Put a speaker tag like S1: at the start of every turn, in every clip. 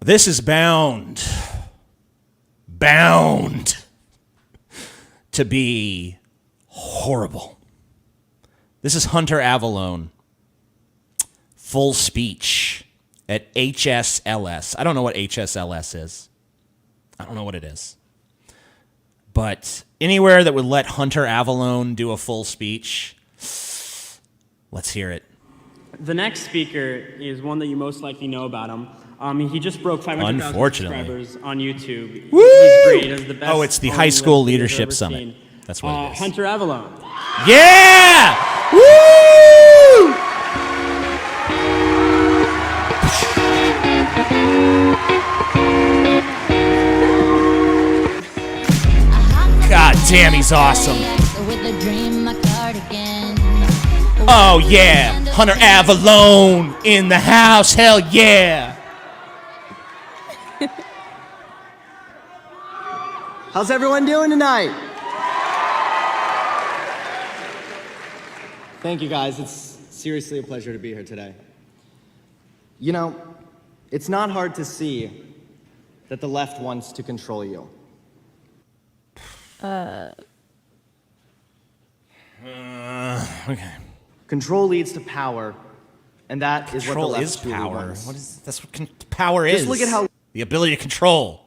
S1: This is bound to be horrible. This is Hunter Avallone. Full speech at HSLS. I don't know what HSLS is. I don't know what it is. But anywhere that would let Hunter Avallone do a full speech, let's hear it.
S2: The next speaker is one that you most likely know about him. He just broke 500,000 subscribers on YouTube.
S1: Woo!
S2: He's great. As the best.
S1: Oh, it's the High School Leadership Summit. That's what it is.
S2: Hunter Avallone.
S1: Yeah! Woo! God damn, he's awesome. Oh yeah, Hunter Avallone in the house, hell yeah.
S3: How's everyone doing tonight? Thank you guys, it's seriously a pleasure to be here today. You know, it's not hard to see that the left wants to control you.
S1: Okay.
S3: Control leads to power, and that is what the left
S1: is power.
S3: wants.
S1: That's what power is.
S3: Just look at how
S1: the ability to control.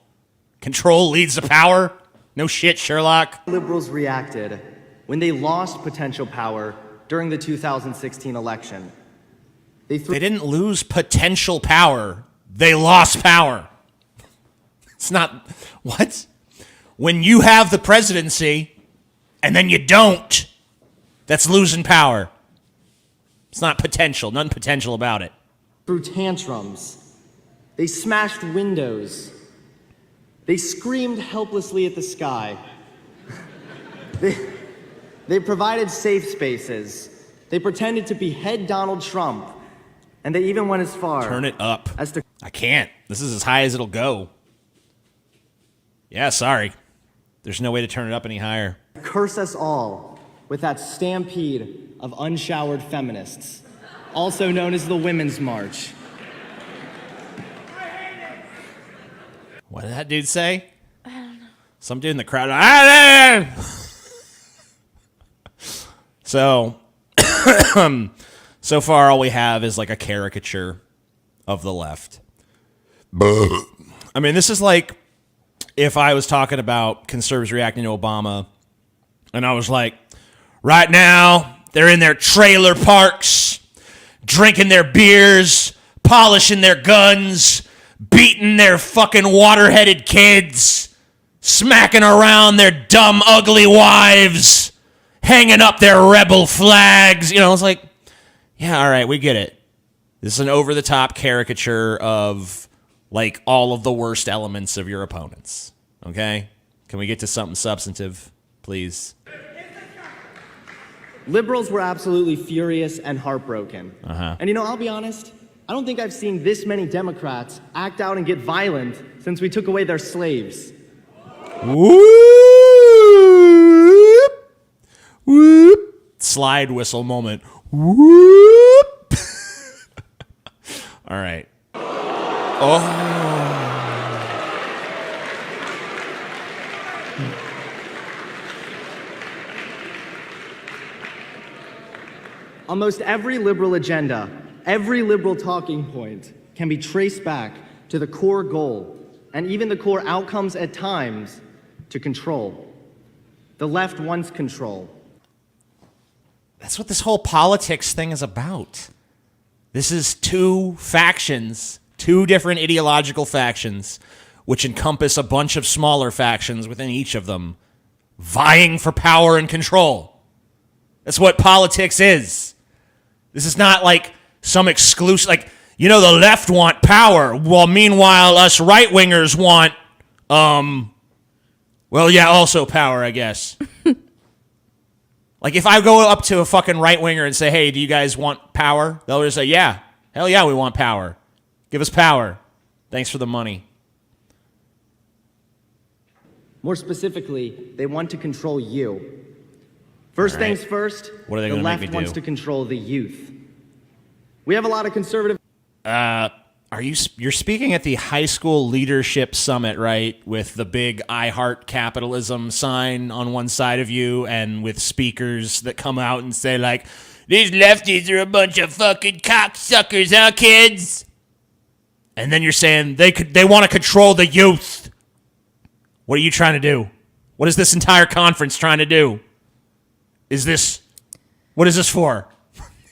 S1: Control leads to power? No shit, Sherlock.
S3: liberals reacted when they lost potential power during the 2016 election.
S1: They didn't lose potential power. They lost power. It's not... What? When you have the presidency and then you don't, that's losing power. It's not potential. Nothing potential about it.
S3: Through tantrums. They smashed windows. They screamed helplessly at the sky. They provided safe spaces. They pretended to behead Donald Trump. And they even went as far...
S1: Turn it up.
S3: As to...
S1: I can't. This is as high as it'll go. Yeah, sorry. There's no way to turn it up any higher.
S3: Curse us all with that stampede of unshowered feminists, also known as the Women's March.
S1: What did that dude say?
S4: I don't know.
S1: Some dude in the crowd. So, so far all we have is like a caricature of the left. I mean, this is like if I was talking about conservatives reacting to Obama, and I was like, right now, they're in their trailer parks, drinking their beers, polishing their guns, beating their fucking water-headed kids, smacking around their dumb, ugly wives, hanging up their rebel flags. You know, it's like, yeah, all right, we get it. This is an over-the-top caricature of, like, all of the worst elements of your opponents. Okay? Can we get to something substantive, please?
S3: Liberals were absolutely furious and heartbroken. And you know, I'll be honest, I don't think I've seen this many Democrats act out and get violent since we took away their slaves.
S1: Whoop! Whoop! Slide whistle moment. Whoop! All right. Oh.
S3: Almost every liberal agenda, every liberal talking point can be traced back to the core goal, and even the core outcomes at times, to control. The left wants control.
S1: That's what this whole politics thing is about. This is two factions, two different ideological factions, which encompass a bunch of smaller factions within each of them, vying for power and control. That's what politics is. This is not like some exclusive, like, you know, the left want power, while meanwhile us right-wingers want, well, yeah, also power, I guess. Like, if I go up to a fucking right-winger and say, hey, do you guys want power? They'll just say, yeah, hell yeah, we want power. Give us power. Thanks for the money.
S3: More specifically, they want to control you. First things first,
S1: what are they
S3: the
S1: gonna make
S3: left
S1: me
S3: wants
S1: do?
S3: to control the youth. We have a lot of conservative...
S1: You're speaking at the high school leadership summit, right? With the big I heart capitalism sign on one side of you and with speakers that come out and say like, these lefties are a bunch of fucking cocksuckers, huh, kids? And then you're saying they want to control the youth. What are you trying to do? What is this entire conference trying to do? What is this for?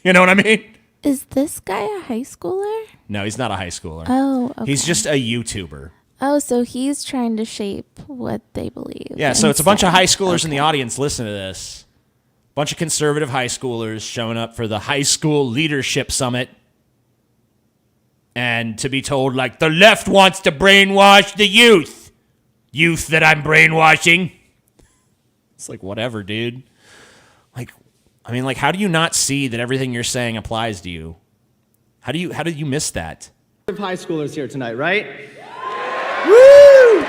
S1: You know what I mean?
S4: Is this guy a high schooler?
S1: No, he's not a high schooler.
S4: Oh, okay.
S1: He's just a YouTuber.
S4: Oh, so he's trying to shape what they believe.
S1: Yeah, so it's a bunch of high schoolers in the audience listening to this. Bunch of conservative high schoolers showing up for the high school leadership summit. And to be told, like, the left wants to brainwash the youth. Youth that I'm brainwashing. It's like, whatever, dude. Like, how do you not see that everything you're saying applies to you? How do you miss that?
S3: High schoolers here tonight, right? Woo!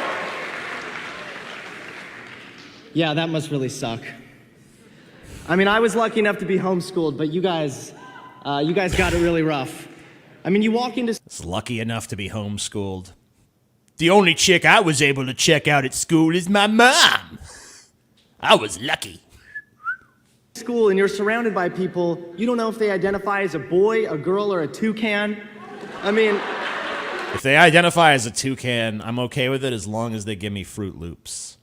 S3: Yeah, that must really suck. I mean, I was lucky enough to be homeschooled, but you guys got it really rough. I mean, you walk into...
S1: It's lucky enough to be homeschooled. The only chick I was able to check out at school is my mom. I was lucky.
S3: School and you're surrounded by people, you don't know if they identify as a boy, a girl, or a toucan. I mean...
S1: If they identify as a toucan, I'm okay with it as long as they give me Fruit Loops.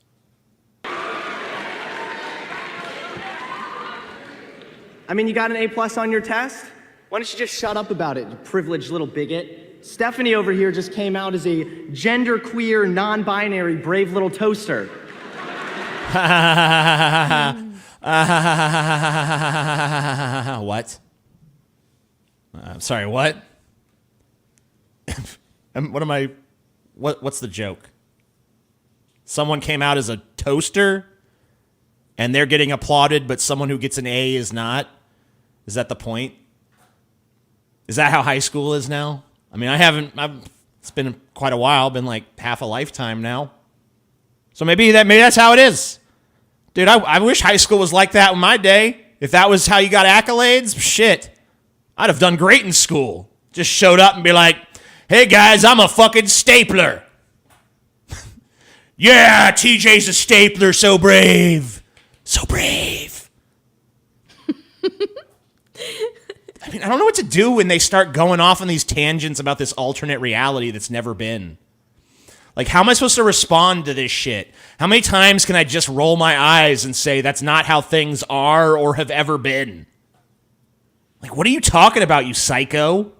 S3: I mean, you got an A+ on your test? Why don't you just shut up about it, you privileged little bigot? Stephanie over here just came out as a genderqueer, non-binary, brave little toaster.
S1: What? Sorry, what? What's the joke? Someone came out as a toaster and they're getting applauded, but someone who gets an A is not? Is that the point? Is that how high school is now? I mean, it's been quite a while, been like half a lifetime now. So maybe that's how it is. Dude, I wish high school was like that in my day. If that was how you got accolades, shit. I'd have done great in school. Just showed up and be like, hey guys, I'm a fucking stapler. Yeah, TJ's a stapler, so brave. So brave. I mean, I don't know what to do when they start going off on these tangents about this alternate reality that's never been. Like, how am I supposed to respond to this shit? How many times can I just roll my eyes and say that's not how things are or have ever been? Like, what are you talking about, you psycho?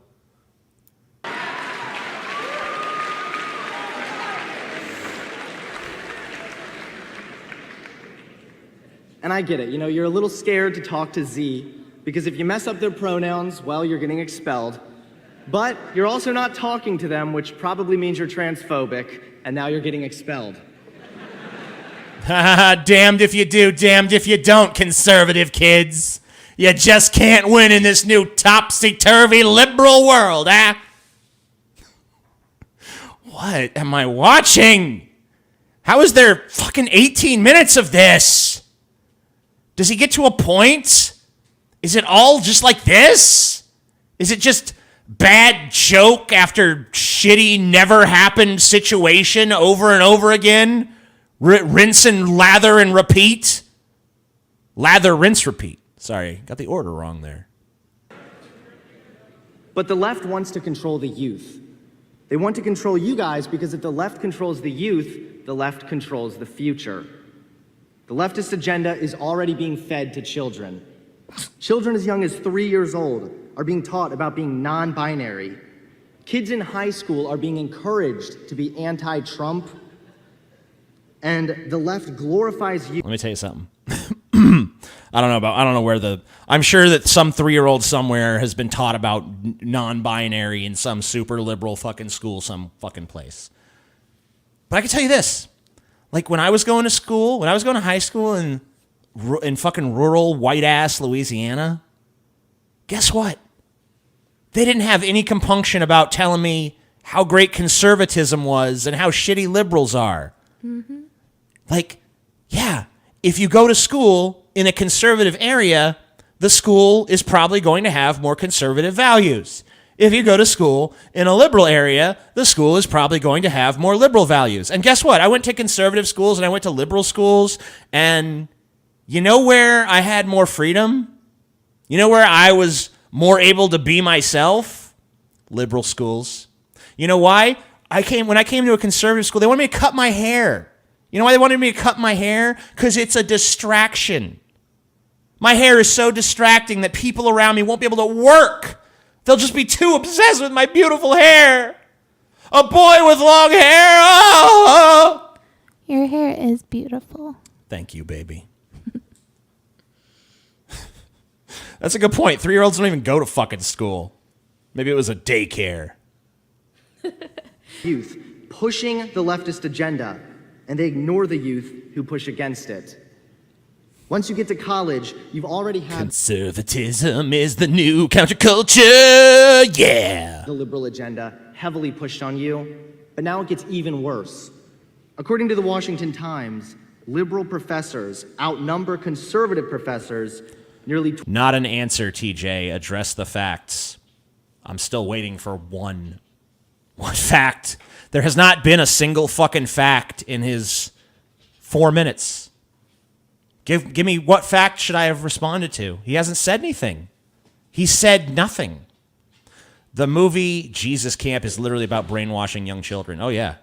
S3: And I get it, you know, you're a little scared to talk to Z, because if you mess up their pronouns, well, you're getting expelled. But you're also not talking to them, which probably means you're transphobic, and now you're getting expelled.
S1: Damned if you do, damned if you don't, conservative kids. You just can't win in this new topsy-turvy liberal world, huh? What am I watching? How is there fucking 18 minutes of this? Does he get to a point? Is it all just like this? Is it just bad joke after shitty never happened situation over and over again? Rinse and lather and repeat? Lather, rinse, repeat. Sorry, got the order wrong there.
S3: But the left wants to control the youth. They want to control you guys because if the left controls the youth, the left controls the future. The leftist agenda is already being fed to children. Children as young as 3 years old are being taught about being non-binary. Kids in high school are being encouraged to be anti-Trump. And the left glorifies you.
S1: Let me tell you something. I'm sure that some 3-year-old somewhere has been taught about non-binary in some super liberal fucking school, some fucking place. But I can tell you this. Like when I was going to school, when I was going to high school in fucking rural white-ass Louisiana, guess what? They didn't have any compunction about telling me how great conservatism was and how shitty liberals are. Mm-hmm. Like, yeah, if you go to school in a conservative area, the school is probably going to have more conservative values. If you go to school in a liberal area, the school is probably going to have more liberal values. And guess what? I went to conservative schools and I went to liberal schools, and you know where I had more freedom? You know where I was more able to be myself? Liberal schools. You know why? When I came to a conservative school, they wanted me to cut my hair. You know why they wanted me to cut my hair? Because it's a distraction. My hair is so distracting that people around me won't be able to work. They'll just be too obsessed with my beautiful hair. A boy with long hair. Oh!
S4: Your hair is beautiful.
S1: Thank you, baby. That's a good point. 3-year-olds don't even go to fucking school. Maybe it was a daycare.
S3: Youth pushing the leftist agenda, and they ignore the youth who push against it. Once you get to college, you've already had
S1: conservatism is the new counterculture, yeah.
S3: The liberal agenda heavily pushed on you, but now it gets even worse. According to the Washington Times, liberal professors outnumber conservative professors nearly.
S1: Not an answer, TJ. Address the facts. I'm still waiting for one fact. There has not been a single fucking fact in his 4 minutes. Give me, what fact should I have responded to? He hasn't said anything. He said nothing. The movie Jesus Camp is literally about brainwashing young children. Oh, yeah.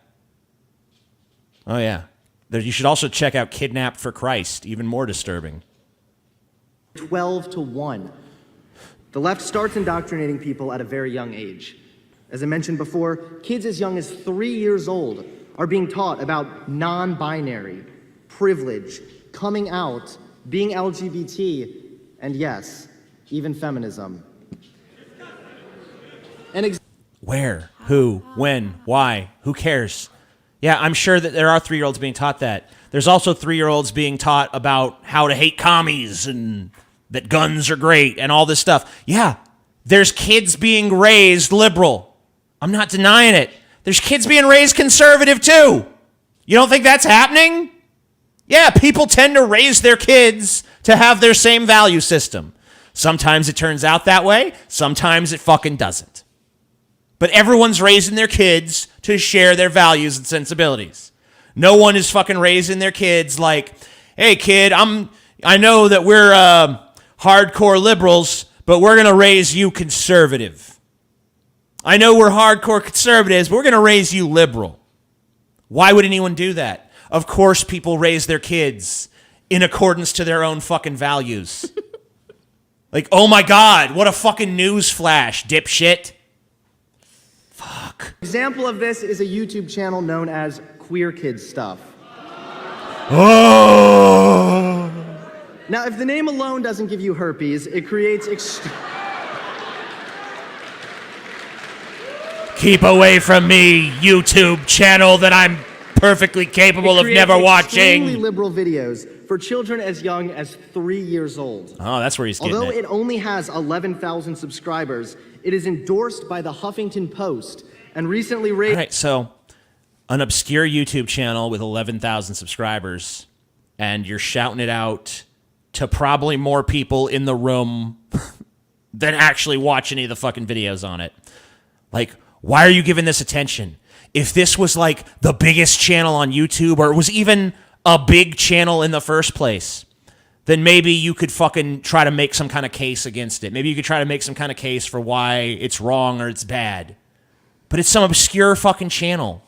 S1: Oh, yeah. You should also check out Kidnapped for Christ. Even more disturbing.
S3: 12-1. The left starts indoctrinating people at a very young age. As I mentioned before, kids as young as 3 years old are being taught about non-binary, privilege, coming out, being LGBT, and yes, even feminism.
S1: Where? Who? When? Why? Who cares? Yeah, I'm sure that there are 3-year-olds being taught that. There's also 3-year-olds being taught about how to hate commies and that guns are great and all this stuff. Yeah, there's kids being raised liberal. I'm not denying it. There's kids being raised conservative too. You don't think that's happening? Yeah, people tend to raise their kids to have their same value system. Sometimes it turns out that way. Sometimes it fucking doesn't. But everyone's raising their kids to share their values and sensibilities. No one is fucking raising their kids like, hey kid, I know that we're hardcore liberals, but we're going to raise you conservative. I know we're hardcore conservatives, but we're going to raise you liberal. Why would anyone do that? Of course people raise their kids in accordance to their own fucking values. Like, oh my God, what a fucking news flash, dipshit. Fuck.
S3: Example of this is a YouTube channel known as Queer Kids Stuff.
S1: Oh!
S3: Now, if the name alone doesn't give you herpes, it creates
S1: Keep away from me, YouTube channel that I'm perfectly capable of never watching.
S3: Extremely liberal videos for children as young as 3 years old.
S1: Oh, that's where he's getting
S3: Although it only has 11,000 subscribers, it is endorsed by the Huffington Post and recently raised.
S1: All right, so an obscure YouTube channel with 11,000 subscribers, and you're shouting it out to probably more people in the room than actually watch any of the fucking videos on it. Like, why are you giving this attention? If this was like the biggest channel on YouTube, or it was even a big channel in the first place, then maybe you could fucking try to make some kind of case against it. Maybe you could try to make some kind of case for why it's wrong or it's bad. But it's some obscure fucking channel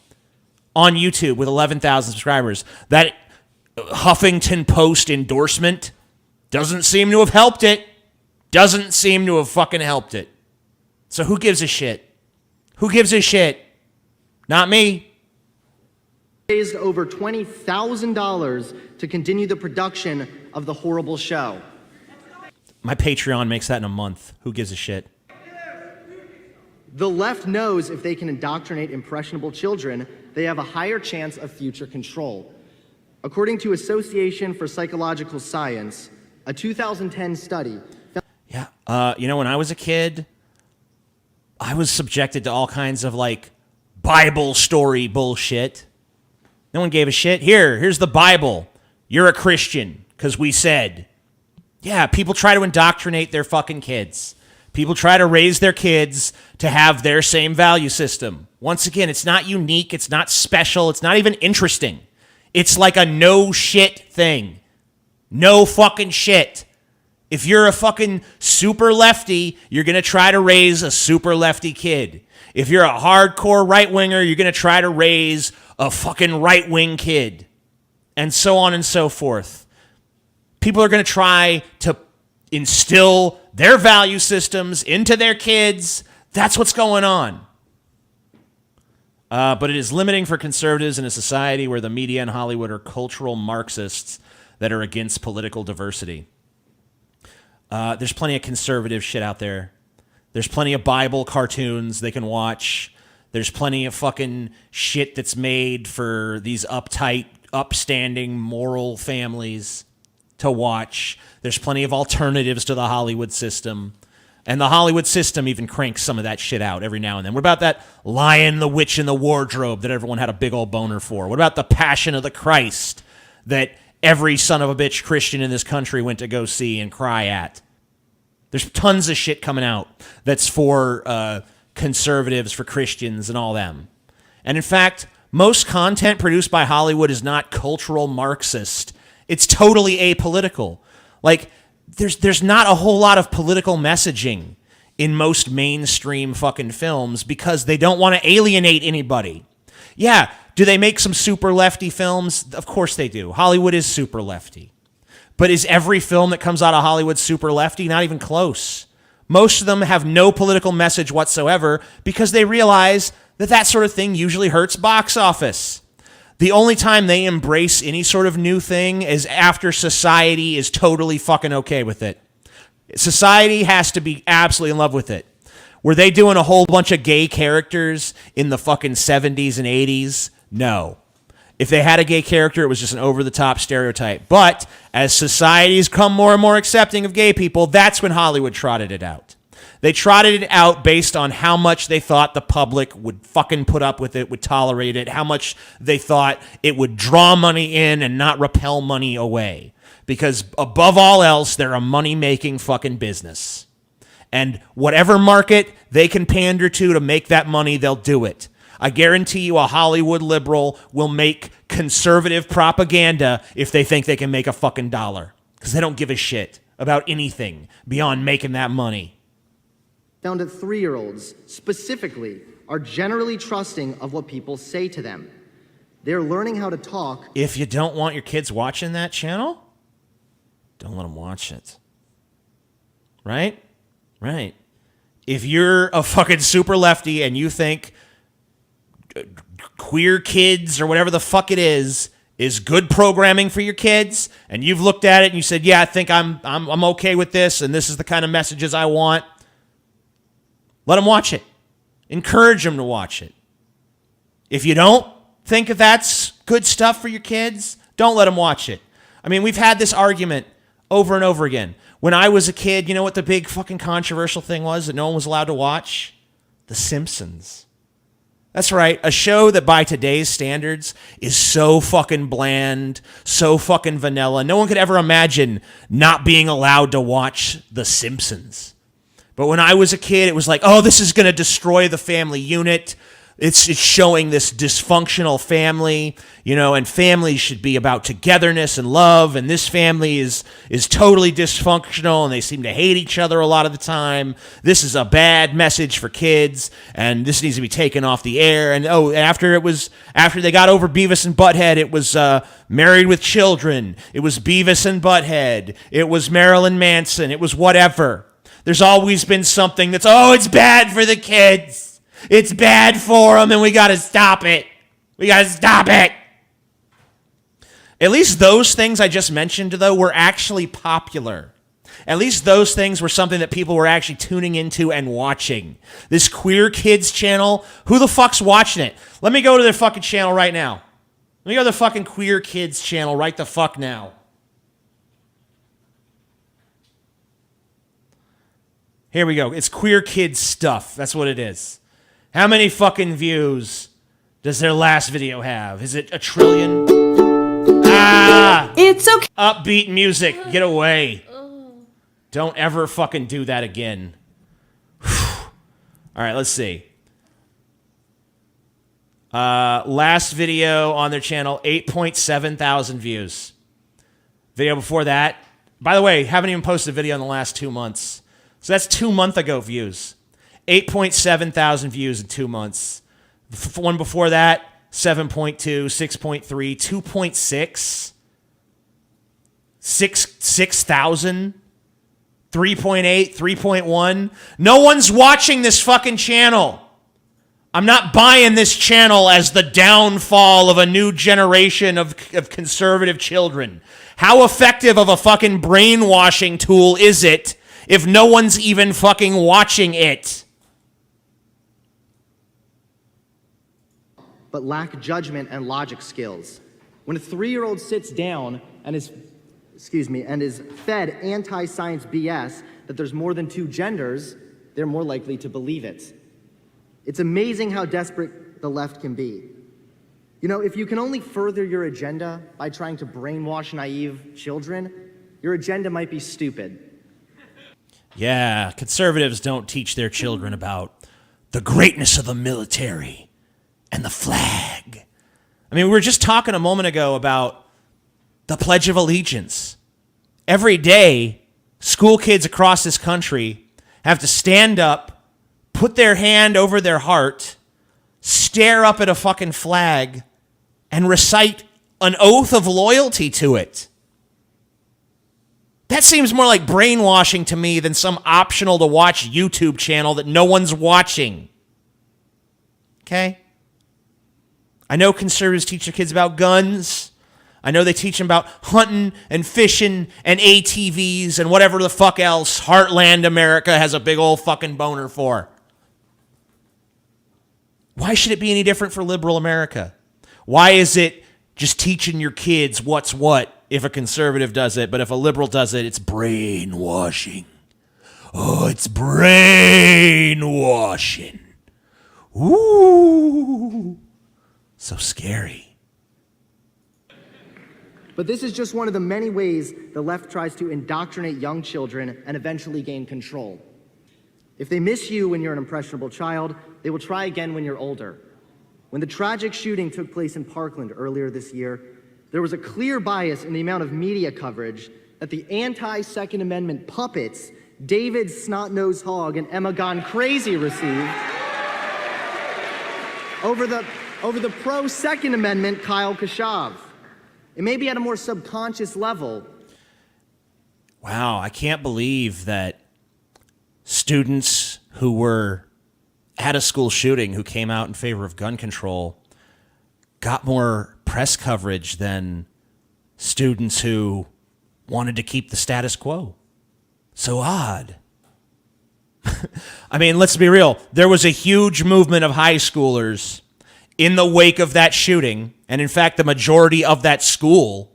S1: on YouTube with 11,000 subscribers. That Huffington Post endorsement doesn't seem to have helped it. Doesn't seem to have fucking helped it. So who gives a shit? Who gives a shit? Not me.
S3: Raised over $20,000 to continue the production of the horrible show.
S1: My Patreon makes that in a month. Who gives a shit?
S3: The left knows if they can indoctrinate impressionable children, they have a higher chance of future control. According to Association for Psychological Science, a 2010 study.
S1: Yeah, when I was a kid, I was subjected to all kinds of like Bible story bullshit. No one gave a shit. Here's the Bible. You're a Christian because we said. Yeah, people try to indoctrinate their fucking kids. People try to raise their kids to have their same value system. Once again, it's not unique. It's not special. It's not even interesting. It's like a no shit thing. No fucking shit. If you're a fucking super lefty, you're going to try to raise a super lefty kid. If you're a hardcore right winger, you're going to try to raise a fucking right wing kid. And so on and so forth. People are going to try to instill their value systems into their kids. That's what's going on. But it is limiting for conservatives in a society where the media and Hollywood are cultural Marxists that are against political diversity. There's plenty of conservative shit out there. There's plenty of Bible cartoons they can watch. There's plenty of fucking shit that's made for these uptight, upstanding, moral families to watch. There's plenty of alternatives to the Hollywood system. And the Hollywood system even cranks some of that shit out every now and then. What about that Lion, the Witch, and the Wardrobe that everyone had a big old boner for? What about the Passion of the Christ that every son of a bitch Christian in this country went to go see and cry at? There's tons of shit coming out that's for conservatives, for Christians, and all them. And in fact, most content produced by Hollywood is not cultural Marxist. It's totally apolitical. Like, there's not a whole lot of political messaging in most mainstream fucking films because they don't want to alienate anybody. Yeah, do they make some super lefty films? Of course they do. Hollywood is super lefty. But is every film that comes out of Hollywood super lefty? Not even close. Most of them have no political message whatsoever because they realize that that sort of thing usually hurts box office. The only time they embrace any sort of new thing is after society is totally fucking okay with it. Society has to be absolutely in love with it. Were they doing a whole bunch of gay characters in the fucking 70s and 80s? No. If they had a gay character, it was just an over-the-top stereotype. But as society's come more and more accepting of gay people, that's when Hollywood trotted it out. They trotted it out based on how much they thought the public would fucking put up with it, would tolerate it, how much they thought it would draw money in and not repel money away. Because above all else, they're a money-making fucking business. And whatever market they can pander to make that money, they'll do it. I guarantee you a Hollywood liberal will make conservative propaganda if they think they can make a fucking dollar. Because they don't give a shit about anything beyond making that money.
S3: Found that 3-year-olds, specifically, are generally trusting of what people say to them. They're learning how to talk.
S1: If you don't want your kids watching that channel, don't let them watch it. Right? Right. If you're a fucking super lefty and you think Queer Kids or whatever the fuck it is good programming for your kids, and you've looked at it and you said, yeah, I think I'm okay with this, and this is the kind of messages I want, let them watch it. Encourage them to watch it. If you don't think that that's good stuff for your kids, don't let them watch it. I mean, we've had this argument over and over again. When I was a kid, you know what the big fucking controversial thing was that no one was allowed to watch? The Simpsons. That's right, a show that by today's standards is so fucking bland, so fucking vanilla. No one could ever imagine not being allowed to watch The Simpsons. But when I was a kid, it was like, oh, this is going to destroy the family unit. It's showing this dysfunctional family, you know, and families should be about togetherness and love, and this family is totally dysfunctional, and they seem to hate each other a lot of the time. This is a bad message for kids, and this needs to be taken off the air. And after they got over Beavis and Butthead, it was Married with Children. It was Beavis and Butthead. It was Marilyn Manson. It was whatever. There's always been something that's, it's bad for the kids. It's bad for them, and we got to stop it. We got to stop it. At least those things I just mentioned, though, were actually popular. At least those things were something that people were actually tuning into and watching. This Queer Kids channel, who the fuck's watching it? Let me go to their fucking channel right now. Let me go to the fucking Queer Kids channel right the fuck now. Here we go. It's Queer Kids stuff. That's what it is. How many fucking views does their last video have? Is it 1 trillion?
S5: It's okay.
S1: Upbeat music. Get away. Don't ever fucking do that again. All right, let's see. Last video on their channel, 8.7 thousand views. Video before that, by the way, haven't even posted a video in the last 2 months. So that's 2 months ago views. 8.7 thousand views in 2 months. The one before that, 7.2, 6.3, 2.6, 6,000, 3.8, 3.1. No one's watching this fucking channel. I'm not buying this channel as the downfall of a new generation of conservative children. How effective of a fucking brainwashing tool is it if no one's even fucking watching it?
S3: But lack judgment and logic skills. When a 3-year-old sits down and is fed anti-science BS that there's more than 2 genders, they're more likely to believe it. It's amazing how desperate the left can be. You know, if you can only further your agenda by trying to brainwash naive children, your agenda might be stupid.
S1: Yeah, conservatives don't teach their children about the greatness of the military and the flag. I mean, we were just talking a moment ago about the Pledge of Allegiance. Every day, school kids across this country have to stand up, put their hand over their heart, stare up at a fucking flag, and recite an oath of loyalty to it. That seems more like brainwashing to me than some optional to watch YouTube channel that no one's watching. Okay? I know conservatives teach their kids about guns. I know they teach them about hunting and fishing and ATVs and whatever the fuck else Heartland America has a big old fucking boner for. Why should it be any different for liberal America? Why is it just teaching your kids what's what if a conservative does it, but if a liberal does it, it's brainwashing? Oh, it's brainwashing. Ooh, so scary.
S3: But this is just one of the many ways the left tries to indoctrinate young children and eventually gain control. If they miss you when you're an impressionable child, they will try again when you're older. When the tragic shooting took place in Parkland earlier this year, there was a clear bias in the amount of media coverage that the anti-Second Amendment puppets, David Snot-Nosed Hogg and Emma Gone Crazy, received over the pro-Second Amendment Kyle Kashav. It may be at a more subconscious level.
S1: Wow, I can't believe that students who were at a school shooting who came out in favor of gun control got more press coverage than students who wanted to keep the status quo. So odd. I mean, let's be real. There was a huge movement of high schoolers in the wake of that shooting. And in fact, the majority of that school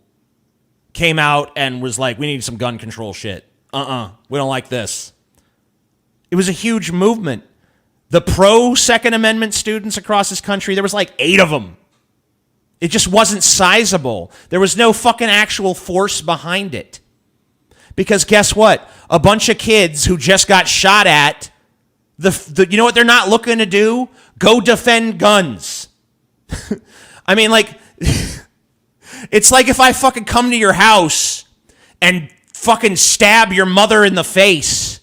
S1: came out and was like, we need some gun control shit. We don't like this. It was a huge movement. The pro-Second Amendment students across this country, there was like 8 of them. It just wasn't sizable. There was no fucking actual force behind it. Because guess what? A bunch of kids who just got shot at, you know what they're not looking to do? Go defend guns. I mean, like, it's like if I fucking come to your house and fucking stab your mother in the face.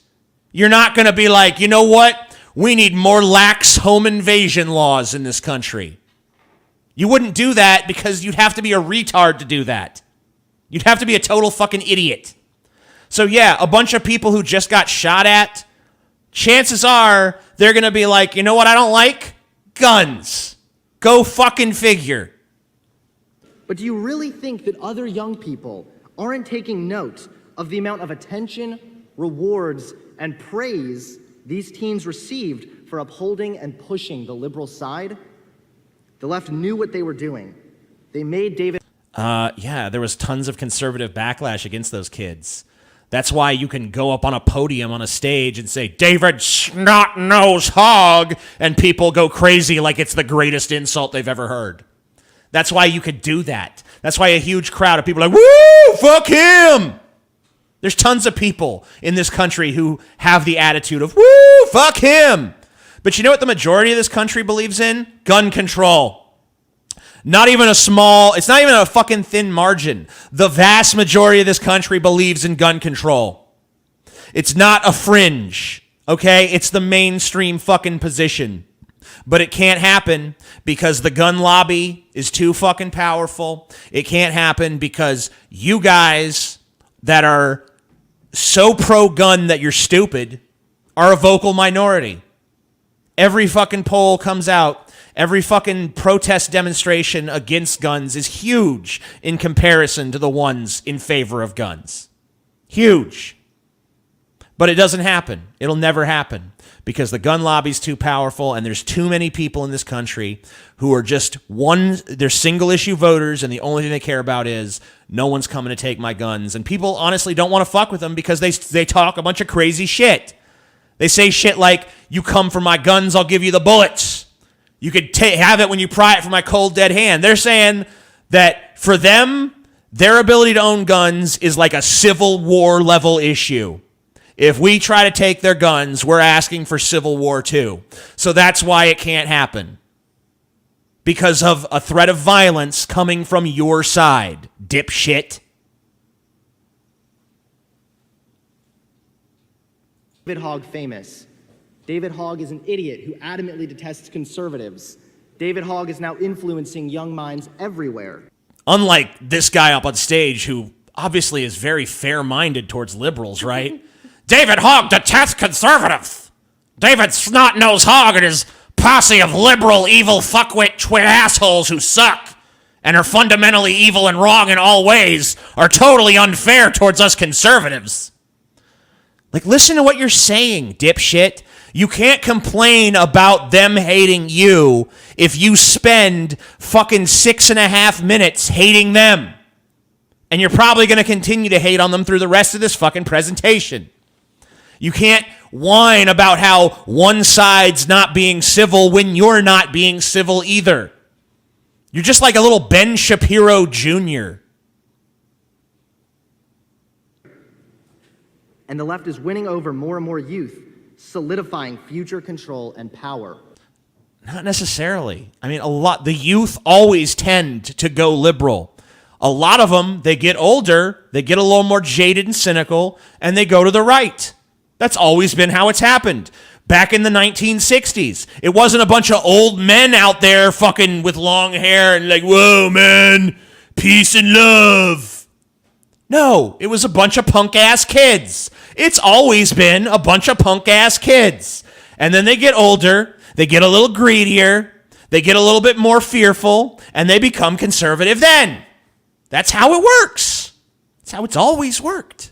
S1: You're not going to be like, you know what? We need more lax home invasion laws in this country. You wouldn't do that because you'd have to be a retard to do that. You'd have to be a total fucking idiot. So yeah, a bunch of people who just got shot at, chances are they're going to be like, you know what I don't like? Guns. Go fucking figure.
S3: But do you really think that other young people aren't taking note of the amount of attention, rewards, and praise these teens received for upholding and pushing the liberal side? The left knew what they were doing. They made David...
S1: Yeah, there was tons of conservative backlash against those kids. That's why you can go up on a podium on a stage and say, David Snot-Nosed Hogg, and people go crazy like it's the greatest insult they've ever heard. That's why you could do that. That's why a huge crowd of people are like, woo, fuck him. There's tons of people in this country who have the attitude of, woo, fuck him. But you know what the majority of this country believes in? Gun control. Not even it's not even a fucking thin margin. The vast majority of this country believes in gun control. It's not a fringe, okay? It's the mainstream fucking position. But it can't happen because the gun lobby is too fucking powerful. It can't happen because you guys that are so pro-gun that you're stupid are a vocal minority. Every fucking poll comes out. Every fucking protest demonstration against guns is huge in comparison to the ones in favor of guns. Huge. But it doesn't happen. It'll never happen because the gun lobby's too powerful and there's too many people in this country who are just they're single issue voters and the only thing they care about is no one's coming to take my guns. And people honestly don't want to fuck with them because they talk a bunch of crazy shit. They say shit like, you come for my guns, I'll give you the bullets. You could have it when you pry it from my cold, dead hand. They're saying that for them, their ability to own guns is like a Civil War level issue. If we try to take their guns, we're asking for Civil War too. So that's why it can't happen. Because of a threat of violence coming from your side, dipshit.
S3: David Hogg famous. David Hogg is an idiot who adamantly detests conservatives. David Hogg is now influencing young minds everywhere.
S1: Unlike this guy up on stage who obviously is very fair-minded towards liberals, right? David Hogg detests conservatives. David Snot-Nose Hogg and his posse of liberal, evil, fuckwit, twit assholes who suck and are fundamentally evil and wrong in all ways are totally unfair towards us conservatives. Like, listen to what you're saying, dipshit. You can't complain about them hating you if you spend fucking 6.5 minutes hating them. And you're probably going to continue to hate on them through the rest of this fucking presentation. You can't whine about how one side's not being civil when you're not being civil either. You're just like a little Ben Shapiro Jr.
S3: And the left is winning over more and more youth, solidifying future control and power.
S1: Not necessarily. I mean, the youth always tend to go liberal. A lot of them, they get older, they get a little more jaded and cynical, and they go to the right. That's always been how it's happened. Back in the 1960s, it wasn't a bunch of old men out there fucking with long hair and like, whoa, man, peace and love. No, it was a bunch of punk-ass kids. It's always been a bunch of punk-ass kids. And then they get older, they get a little greedier, they get a little bit more fearful, and they become conservative then. That's how it works. That's how it's always worked.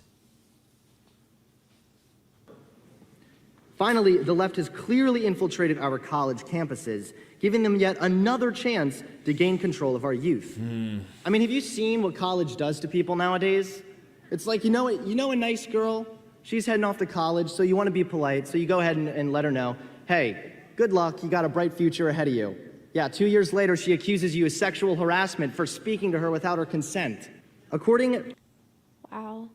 S3: Finally, the left has clearly infiltrated our college campuses, giving them yet another chance to gain control of our youth. I mean, have you seen what college does to people nowadays? It's like, you know a nice girl? She's heading off to college, so you want to be polite, so you go ahead and let her know, hey, good luck, you got a bright future ahead of you. Yeah, 2 years later, she accuses you of sexual harassment for speaking to her without her consent.
S4: Wow.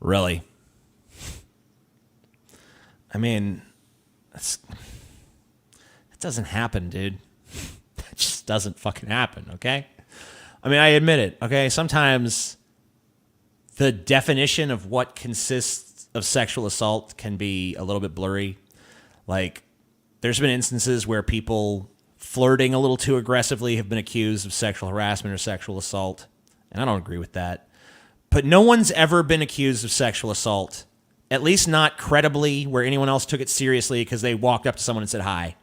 S1: Really? I mean, it doesn't happen, dude. That just doesn't fucking happen, okay? I mean, I admit it, okay? Sometimes the definition of what consists of sexual assault can be a little bit blurry. Like, there's been instances where people flirting a little too aggressively have been accused of sexual harassment or sexual assault, and I don't agree with that. But no one's ever been accused of sexual assault, at least not credibly, where anyone else took it seriously because they walked up to someone and said hi.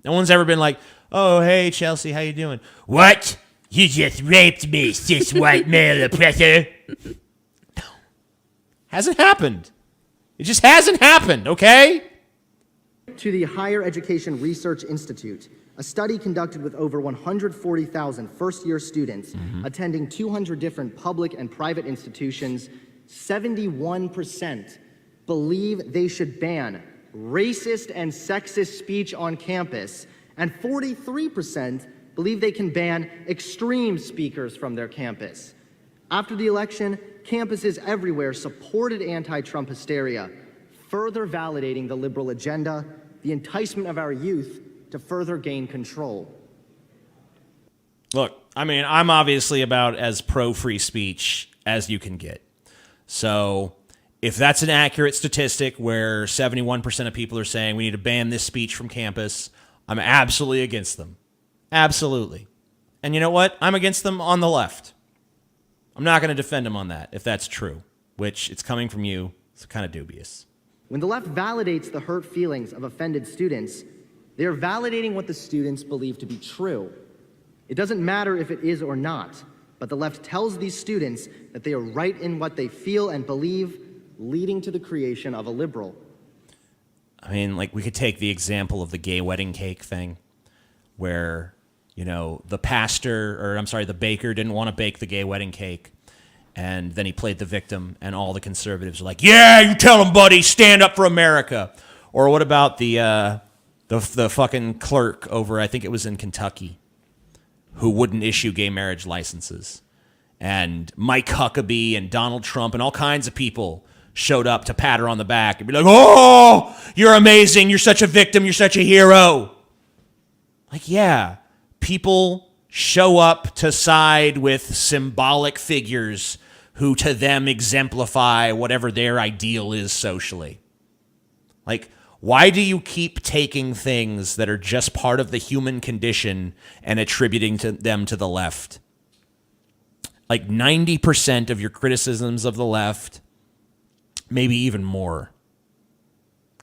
S1: No one's ever been like, oh, hey, Chelsea, how you doing? What? You just raped me, cis white male oppressor. No. Hasn't happened. It just hasn't happened, okay?
S3: To the Higher Education Research Institute, a study conducted with over 140,000 first-year students attending 200 different public and private institutions, 71% believe they should ban racist and sexist speech on campus, and 43% believe they can ban extreme speakers from their campus. After the election, campuses everywhere supported anti-Trump hysteria. further validating the liberal agenda, the enticement of our youth to further gain control.
S1: Look, I mean, I'm obviously about as pro-free speech as you can get. So if that's an accurate statistic where 71% of people are saying we need to ban this speech from campus, I'm absolutely against them. Absolutely. And you know what? I'm against them on the left. I'm not going to defend them on that if that's true, which it's coming from you. It's kind of dubious.
S3: When the left validates the hurt feelings of offended students, they are validating what the students believe to be true. It doesn't matter if it is or not, but the left tells these students that they are right in what they feel and believe, leading to the creation of a liberal.
S1: I mean, like, we could take the example of the gay wedding cake thing where, you know, the baker didn't want to bake the gay wedding cake. And then he played the victim, and all the conservatives are like, yeah, you tell him, buddy, stand up for America. Or what about the fucking clerk over, I think it was in Kentucky, who wouldn't issue gay marriage licenses? And Mike Huckabee and Donald Trump and all kinds of people showed up to pat her on the back and be like, oh, you're amazing. You're such a victim. You're such a hero. Like, yeah, people show up to side with symbolic figures who to them exemplify whatever their ideal is socially. Like, why do you keep taking things that are just part of the human condition and attributing them to the left? Like 90% of your criticisms of the left, maybe even more,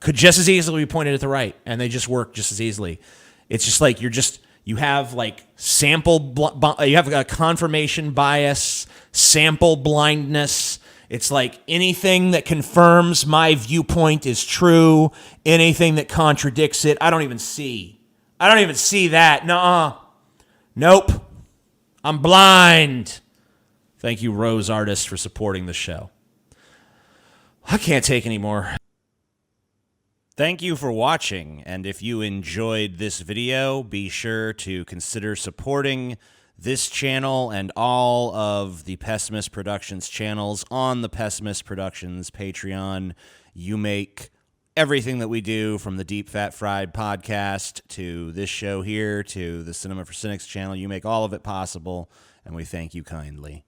S1: could just as easily be pointed at the right, and they just work just as easily. It's just like you have like you have a confirmation bias, sample blindness. It's like anything that confirms my viewpoint is true. Anything that contradicts it, I don't even see that. Nuh-uh. Nope. I'm blind. Thank you, Rose Artist, for supporting the show. I can't take any more. Thank you for watching, and if you enjoyed this video, be sure to consider supporting this channel and all of the Pessimist Productions channels on the Pessimist Productions Patreon. You make everything that we do, from the Deep Fat Fried podcast to this show here to the Cinema for Cynics channel, you make all of it possible, and we thank you kindly.